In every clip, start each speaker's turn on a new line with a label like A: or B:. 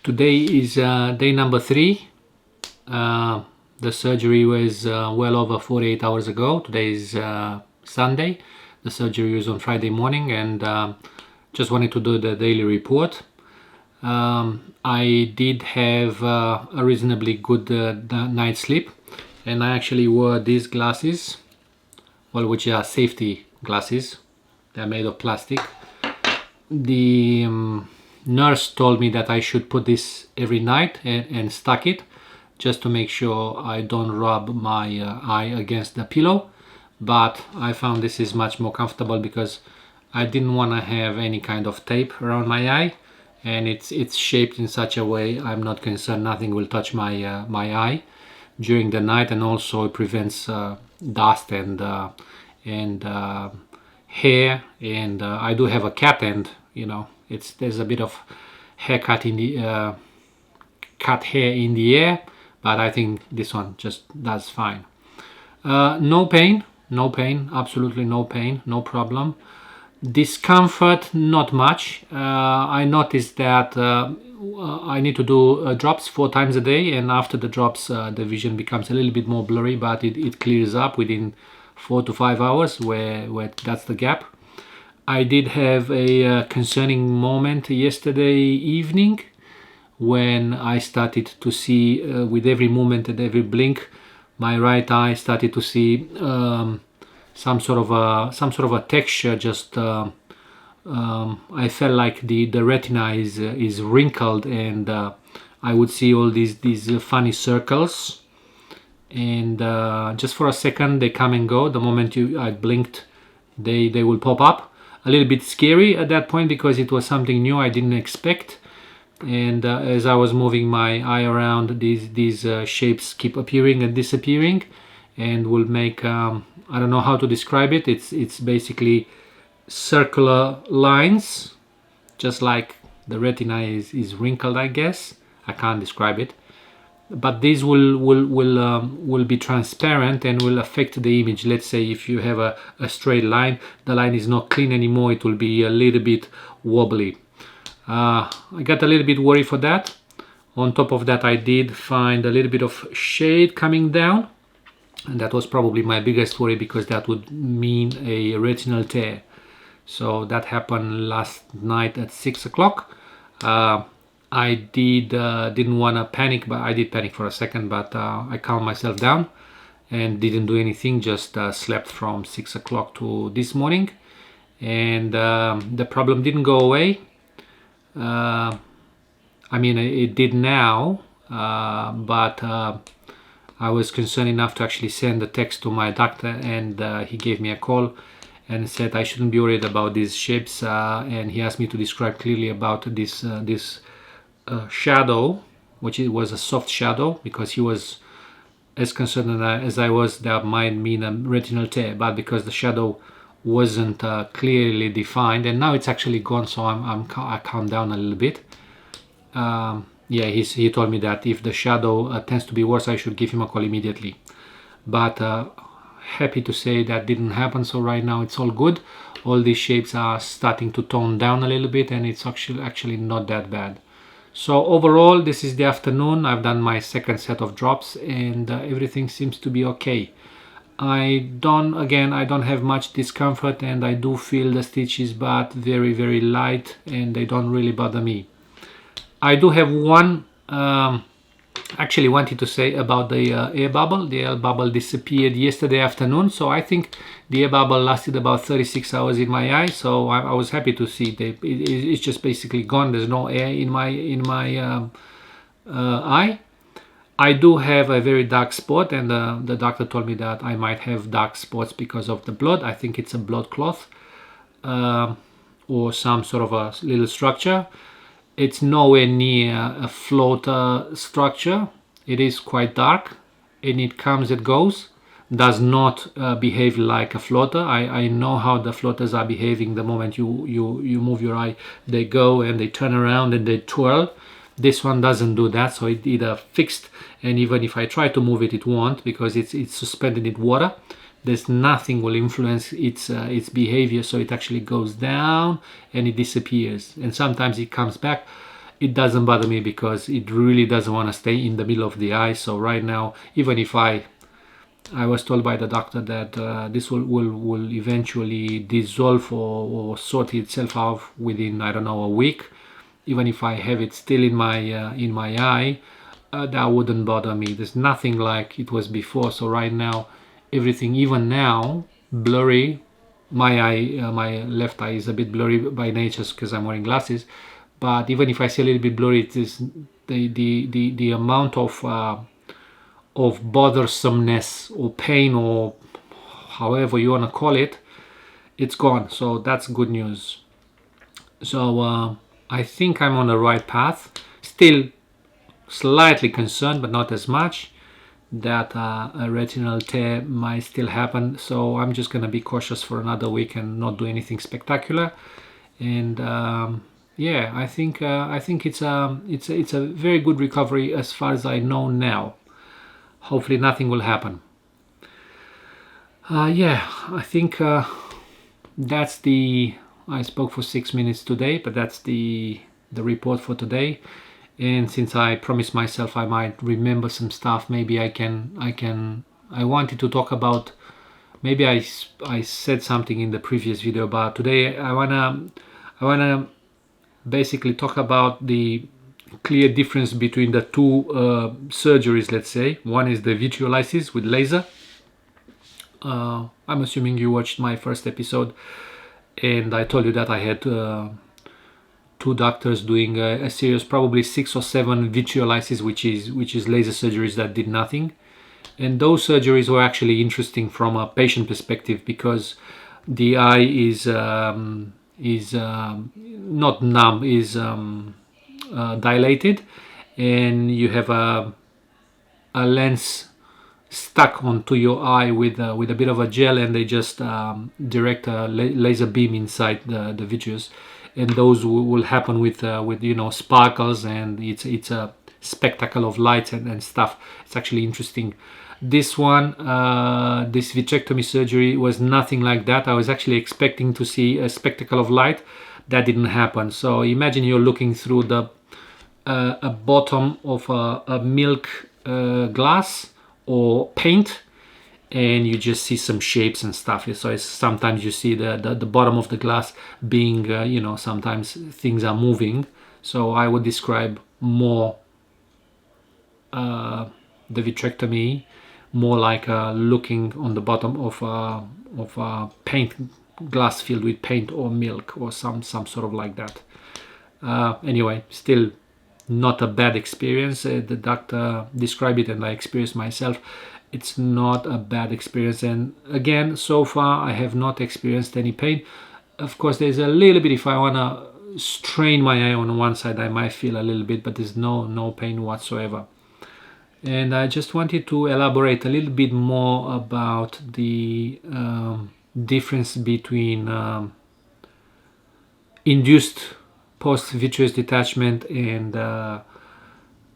A: Today is day number 3. The surgery was well over 48 hours ago. Today is Sunday. The surgery was on Friday morning, and just wanted to do the daily report. I did have a reasonably good night's sleep, and I actually wore these glasses, well, which are safety glasses. They're made of plastic. The nurse told me that I should put this every night and stack it just to make sure I don't rub my eye against the pillow, but I found this is much more comfortable because I didn't want to have any kind of tape around my eye, and it's shaped in such a way I'm not concerned nothing will touch my my eye during the night, and also it prevents dust and hair, and I do have a cat, and you know, there's a bit of haircut in the cut hair in the air, but I think this one just does fine. No pain, absolutely no pain, no problem. Discomfort, not much. I noticed that I need to do drops 4 times a day, and after the drops the vision becomes a little bit more blurry, but it clears up within 4 to 5 hours where that's the gap. I did have a concerning moment yesterday evening when I started to see with every movement and every blink, my right eye started to see some sort of a texture. Just I felt like the retina is wrinkled, and I would see all these funny circles, and just for a second they come and go. The moment I blinked, they will pop up. A little bit scary at that point because it was something new I didn't expect, and as I was moving my eye around, these shapes keep appearing and disappearing, and will make I don't know how to describe it. It's basically circular lines, just like the retina is wrinkled, I guess. I can't describe it, but these will be transparent and will affect the image. Let's say if you have a straight line, the line is not clean anymore, it will be a little bit wobbly. I got a little bit worried for that. On top of that, I did find a little bit of shade coming down, and that was probably my biggest worry because that would mean a retinal tear. So that happened last night at 6 o'clock. I didn't want to panic, but I did panic for a second, but I calmed myself down and didn't do anything, just slept from 6 o'clock to this morning, and the problem didn't go away. I mean, it did now, but I was concerned enough to actually send a text to my doctor, and he gave me a call and said I shouldn't be worried about these shapes, and he asked me to describe clearly about this shadow, which it was a soft shadow, because he was as concerned as I was that might mean a retinal tear, but because the shadow wasn't clearly defined, and now it's actually gone, so I calmed down a little bit. Yeah, he told me that if the shadow tends to be worse, I should give him a call immediately, but happy to say that didn't happen. So right now it's all good. All these shapes are starting to tone down a little bit, and it's actually not that bad. So overall, this is the afternoon. I've done my second set of drops, and everything seems to be okay. I don't have much discomfort, and I do feel the stitches, but very, very light, and they don't really bother me. I do have one actually wanted to say about the air bubble. The air bubble disappeared yesterday afternoon, so I think the air bubble lasted about 36 hours in my eye, so I was happy to see it's just basically gone. There's no air in my eye. I do have a very dark spot, and the doctor told me that I might have dark spots because of the blood. I think it's a blood clot or some sort of a little structure. It's nowhere near a floater structure. It is quite dark, and it comes and goes. Does not behave like a floater. I know how the floaters are behaving. The moment you move your eye, they go and they turn around and they twirl. This one doesn't do that, so it either fixed, and even if I try to move it, it won't, because it's suspended in water. There's nothing will influence its behavior, so it actually goes down and it disappears, and sometimes it comes back. it doesn't bother me because it really doesn't want to stay in the middle of the eye. So right now, even if I was told by the doctor that this will eventually dissolve or sort itself out within, I don't know, a week. Even if I have it still in my eye, that wouldn't bother me. There's nothing like it was before. So right now, everything, even now, blurry. My eye, my left eye is a bit blurry by nature because I'm wearing glasses. But even if I see a little bit blurry, it is the amount of bothersomeness or pain or however you want to call it, it's gone. So that's good news. So I think I'm on the right path. Still slightly concerned, but not as much, that a retinal tear might still happen. So I'm just going to be cautious for another week and not do anything spectacular. And yeah, I think it's a very good recovery as far as I know now. Hopefully nothing will happen. Yeah, I think that's the. I spoke for 6 minutes today, but that's the report for today. And since I promised myself I might remember some stuff, maybe I wanted to talk about. Maybe I said something in the previous video, but today I wanna basically talk about the clear difference between the two surgeries. Let's say one is the vitreolysis with laser. I'm assuming you watched my first episode, and I told you that I had two doctors doing a series, probably 6 or 7 vitreolysis, which is laser surgeries that did nothing. And those surgeries were actually interesting from a patient perspective because the eye is not numb, is dilated, and you have a lens stuck onto your eye with a bit of a gel, and they just direct a laser beam inside the vitreous, and those will happen with sparkles, and it's a spectacle of lights and stuff. It's actually interesting. This one, this vitrectomy surgery was nothing like that. I was actually expecting to see a spectacle of light. That didn't happen. So imagine you're looking through the a bottom of a milk glass or paint, and you just see some shapes and stuff. So sometimes you see the bottom of the glass being, sometimes things are moving. So I would describe more the vitrectomy more like looking on the bottom of a paint glass filled with paint or milk or some sort of like that. Anyway, still not a bad experience. The doctor described it and I experienced myself. It's not a bad experience, and again, so far I have not experienced any pain. Of course, there's a little bit, if I want to strain my eye on one side, I might feel a little bit, but there's no pain whatsoever. And I just wanted to elaborate a little bit more about the difference between induced post-vitreous detachment and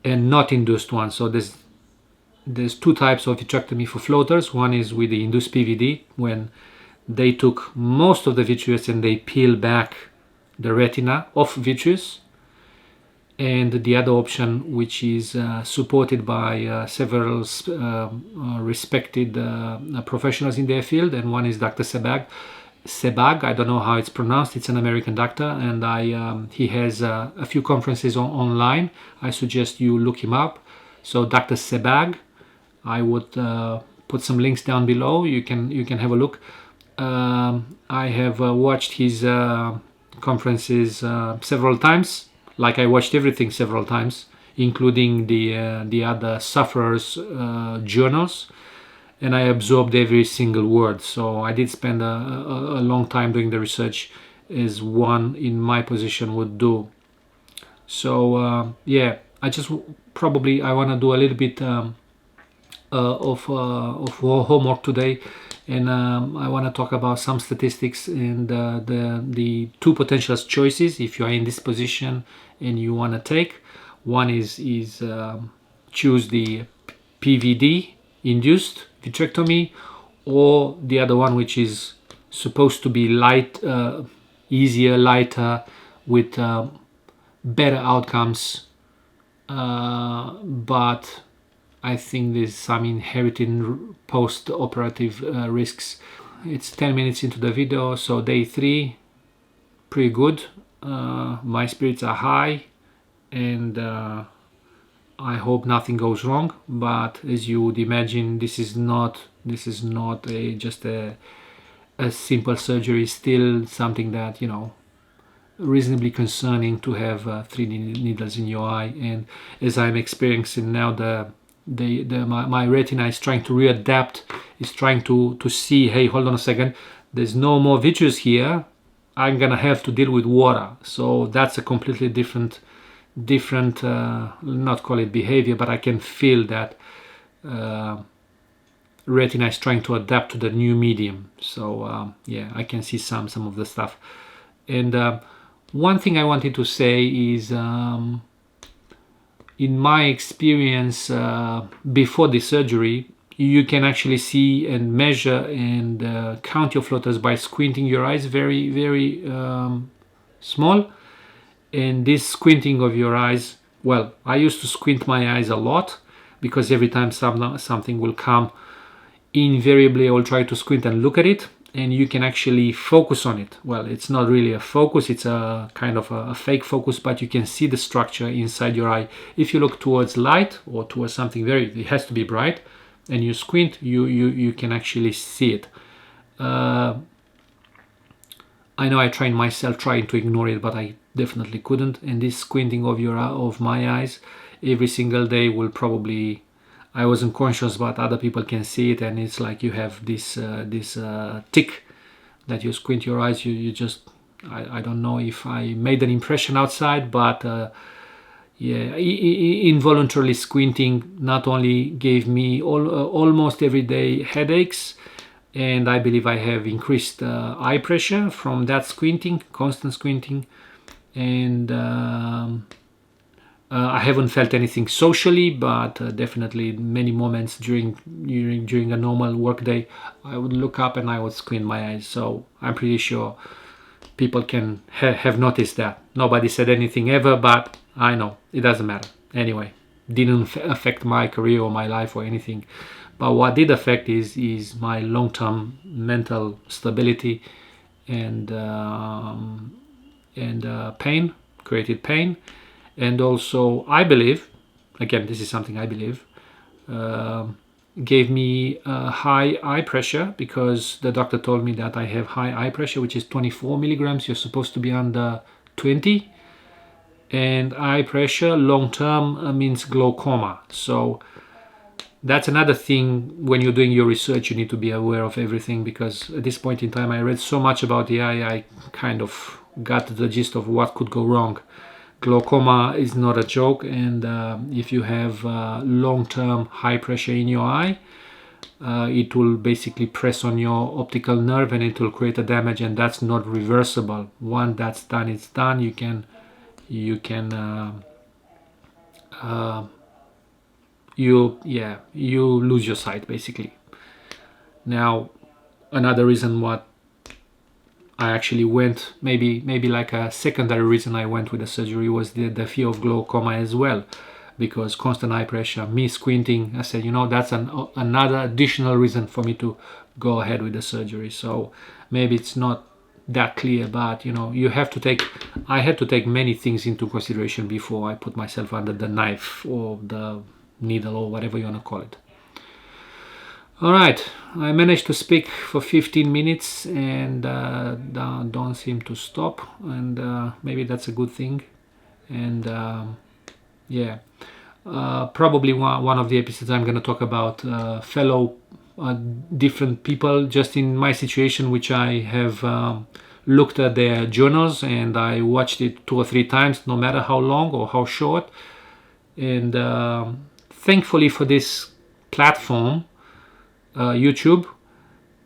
A: not induced one. So there's two types of vitrectomy for floaters. One is with the induced PVD, when they took most of the vitreous and they peel back the retina of vitreous. And the other option, which is supported by several respected professionals in their field, and one is Dr. Sebag. I don't know how it's pronounced. It's an American doctor, and he has a few conferences online. I suggest you look him up. So Dr. Sebag, I would put some links down below. You can have a look. I have watched his conferences several times. Like I watched everything several times, including the other sufferers' journals, and I absorbed every single word. So I did spend a long time doing the research, as one in my position would do. So yeah, I just I want to do a little bit of homework today, and I want to talk about some statistics and the two potential choices if you are in this position and you want to take. One is choose the PVD induced vitrectomy, or the other one, which is supposed to be lighter, with better outcomes, but I think there's some inherited post-operative risks. It's 10 minutes into the video, so day 3, pretty good. My spirits are high, and I hope nothing goes wrong. But as you would imagine, this is not just a simple surgery. Still something that, you know, reasonably concerning to have 3 needles in your eye. And as I'm experiencing now, my retina is trying to readapt, is trying to see, hey, hold on a second, there's no more vitreous here, I'm gonna have to deal with water. So that's a completely different not call it behavior, but I can feel that retina is trying to adapt to the new medium. So yeah, I can see some of the stuff. And one thing I wanted to say is, in my experience, before the surgery, you can actually see and measure and count your floaters by squinting your eyes very, very small. And this squinting of your eyes, well, I used to squint my eyes a lot, because every time something will come, invariably I will try to squint and look at it, and you can actually focus on it. Well, it's not really a focus, it's a kind of a fake focus, but you can see the structure inside your eye. If you look towards light or towards something it has to be bright, and you squint, you can actually see it. I know I trained myself trying to ignore it, but I definitely couldn't. And this squinting of my eyes every single day will probably, I wasn't conscious, but other people can see it, and it's like you have this tick that you squint your eyes. You just, I don't know if I made an impression outside, but yeah, involuntarily squinting not only gave me almost everyday headaches, and I believe I have increased eye pressure from that squinting, constant squinting, and I haven't felt anything socially, but definitely many moments during a normal work day, I would look up and I would squint my eyes. So I'm pretty sure people can have noticed that. Nobody said anything ever, but I know it doesn't matter. Anyway, didn't affect my career or my life or anything. But what did affect is my long-term mental stability and pain, created pain. And also, I believe, again, this is something I believe, gave me high eye pressure, because the doctor told me that I have high eye pressure, which is 24 milligrams. You're supposed to be under 20. And eye pressure long-term means glaucoma. So that's another thing when you're doing your research, you need to be aware of everything, because at this point in time I read so much about the eye, I kind of got the gist of what could go wrong. Glaucoma is not a joke, and if you have long-term high pressure in your eye, it will basically press on your optical nerve and it will create a damage, and that's not reversible. Once that's done, it's done. You lose your sight basically. Now, another reason what I actually went, maybe like a secondary reason I went with the surgery, was the fear of glaucoma as well, because constant eye pressure, me squinting, I said, you know, that's another additional reason for me to go ahead with the surgery. So maybe it's not that clear, but you know, I had to take many things into consideration before I put myself under the knife or the needle or whatever you want to call it. All right, I managed to speak for 15 minutes and don't seem to stop, and maybe that's a good thing. And yeah, probably one of the episodes I'm going to talk about fellow different people just in my situation, which I have looked at their journals and I watched it 2 or 3 times, no matter how long or how short. And thankfully for this platform, YouTube,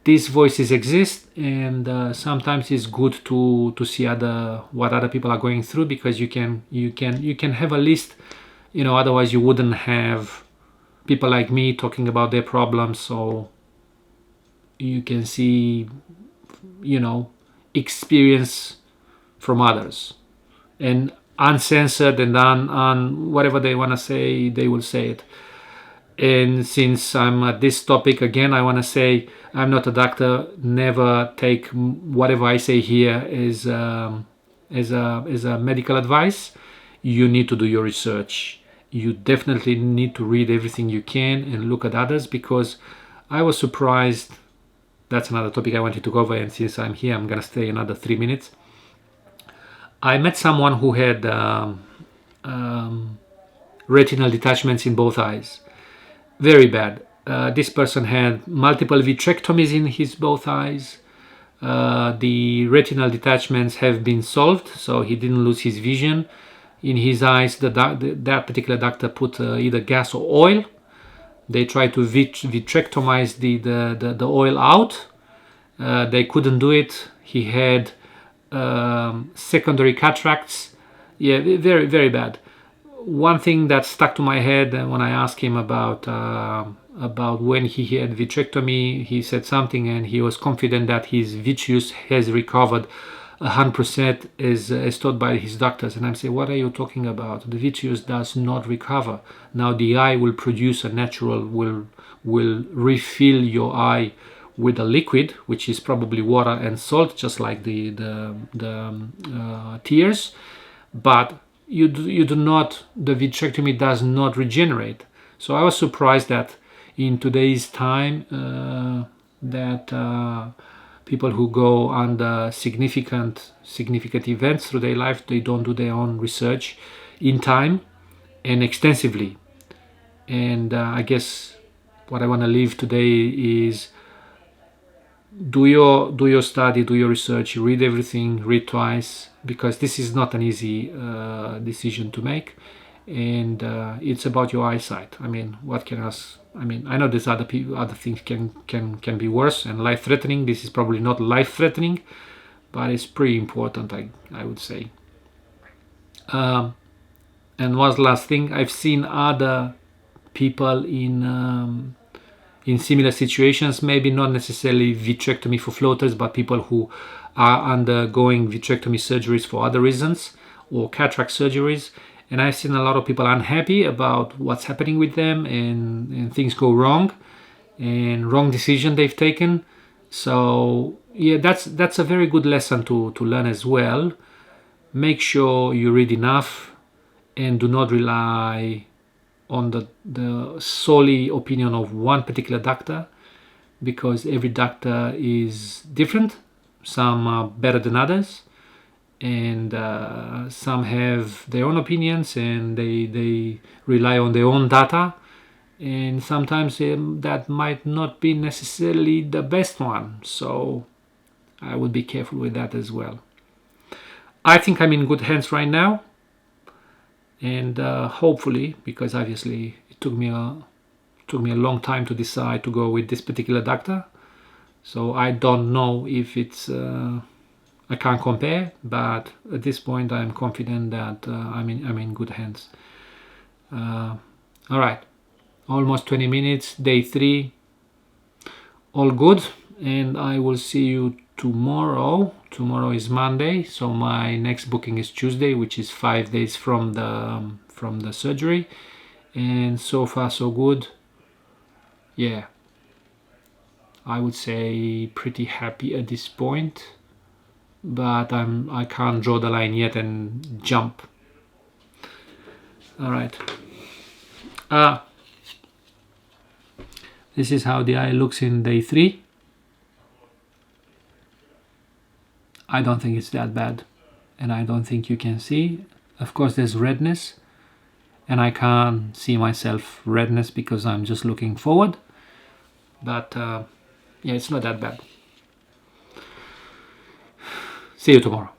A: these voices exist, and sometimes it's good to see what other people are going through, because you can have a list, you know, otherwise you wouldn't have people like me talking about their problems. So you can see, you know, experience from others. And uncensored and whatever they want to say, they will say it. And since I'm at this topic again, I want to say I'm not a doctor. Never take whatever I say here as a medical advice. You need to do your research. You definitely need to read everything you can and look at others, because I was surprised. That's another topic I wanted to cover, and since I'm here, I'm gonna stay another 3 minutes. I met someone who had retinal detachments in both eyes. Very bad. This person had multiple vitrectomies in his both eyes. The retinal detachments have been solved, so he didn't lose his vision. In his eyes, that particular doctor put either gas or oil. They tried to vitrectomize the oil out. They couldn't do it. He had secondary cataracts. Yeah, very, very bad. One thing that stuck to my head when I asked him about when he had vitrectomy, he said something, and he was confident that his vitreous has recovered 100% as taught by his doctors. And I'm saying, what are you talking about? The vitreous does not recover. Now the eye will produce a natural, will refill your eye with a liquid, which is probably water and salt, just like the tears. But you do not, the vitrectomy does not regenerate. So I was surprised that in today's time people who go under significant events through their life, they don't do their own research in time and extensively. And I guess what I want to leave today is do your study, do your research, read everything, read twice, because this is not an easy decision to make, and it's about your eyesight. I mean, what can us? I mean, I know there's other things can be worse and life-threatening. This is probably not life-threatening, but it's pretty important, I would say. And one last thing, I've seen other people in similar situations, maybe not necessarily vitrectomy for floaters, but people who are undergoing vitrectomy surgeries for other reasons, or cataract surgeries. And I've seen a lot of people unhappy about what's happening with them, and things go wrong, and wrong decision they've taken. So yeah, that's a very good lesson to learn as well. Make sure you read enough and do not rely on the solely opinion of one particular doctor, because every doctor is different. Some are better than others, and some have their own opinions, and they rely on their own data, and sometimes that might not be necessarily the best one. So I would be careful with that as well. I think I'm in good hands right now, and hopefully, because obviously it took me a long time to decide to go with this particular doctor, so I don't know if it's I can't compare, but at this point I'm confident that I'm in good hands. All right, almost 20 minutes, day 3, all good, and I will see you tomorrow. Tomorrow is Monday, so my next booking is Tuesday, which is 5 days from the surgery. And so far so good. Yeah, I would say pretty happy at this point, but I can't draw the line yet and jump. All right. This is how the eye looks in day 3. I don't think it's that bad, and I don't think you can see. Of course there's redness, and I can't see myself redness because I'm just looking forward, but yeah, it's not that bad. See you tomorrow.